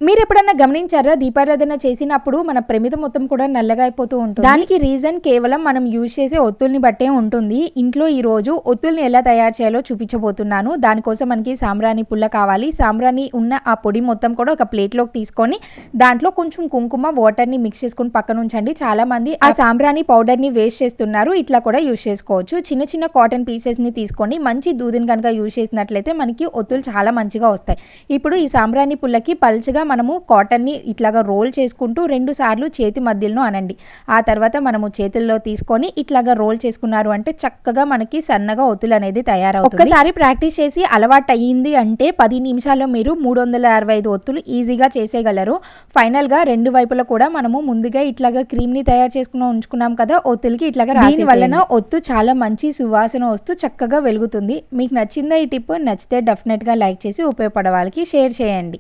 మీరు ఎప్పుడన్నా గమనించారా, దీపారాధన చేసినప్పుడు మన ప్రమిద మొత్తం కూడా నల్లగా అయిపోతూ ఉంటుంది. దానికి రీజన్ కేవలం మనం యూజ్ చేసే ఒత్తుల్ని బట్టే ఉంటుంది. ఇంట్లో ఈ రోజు ఒత్తుల్ని ఎలా తయారు చేయాలో చూపించబోతున్నాను. దానికోసం మనకి సాంబ్రాణి పుల్ల కావాలి. సాంబ్రాణి ఉన్న ఆ పొడి మొత్తం కూడా ఒక ప్లేట్లోకి తీసుకొని దాంట్లో కొంచెం కుంకుమ వాటర్ని మిక్స్ చేసుకుని పక్కన ఉంచండి. చాలా మంది ఆ సాంబ్రాణి పౌడర్ని వేస్ట్ చేస్తున్నారు. ఇట్లా కూడా యూజ్ చేసుకోవచ్చు. చిన్న చిన్న కాటన్ పీసెస్ని తీసుకొని మంచి దూదిని కనుక యూజ్ చేసినట్లయితే మనకి ఒత్తులు చాలా మంచిగా వస్తాయి. ఇప్పుడు ఈ సాంబ్రాణి పుల్లకి పల్చగా మనము కాటన్ని ఇట్లాగా రోల్ చేసుకుంటూ 2 సార్లు చేతి మధ్యలో అనండి. ఆ తర్వాత మనము చేతుల్లో తీసుకొని ఇట్లాగా రోల్ చేసుకున్నారు అంటే చక్కగా మనకి సన్నగా ఒత్తులు అనేది తయారవుతుంది. ఒక్కసారి ప్రాక్టీస్ చేసి అలవాటు అయ్యింది అంటే 10 నిమిషాల్లో మీరు 365 ఒత్తులు ఈజీగా చేసేయగలరు. ఫైనల్గా 2 వైపులా కూడా మనము ముందుగా ఇట్లాగా క్రీమ్ని తయారు చేసుకుని ఉంచుకున్నాం కదా, ఒత్తులకి ఇట్లాగా రాసి వలన ఒత్తు చాలా మంచి సువాసన వస్తూ చక్కగా వెలుగుతుంది. మీకు నచ్చిందా ఈ టిప్? నచ్చితే డెఫినెట్గా లైక్ చేసి ఉపయోగపడే వాళ్ళకి షేర్ చేయండి.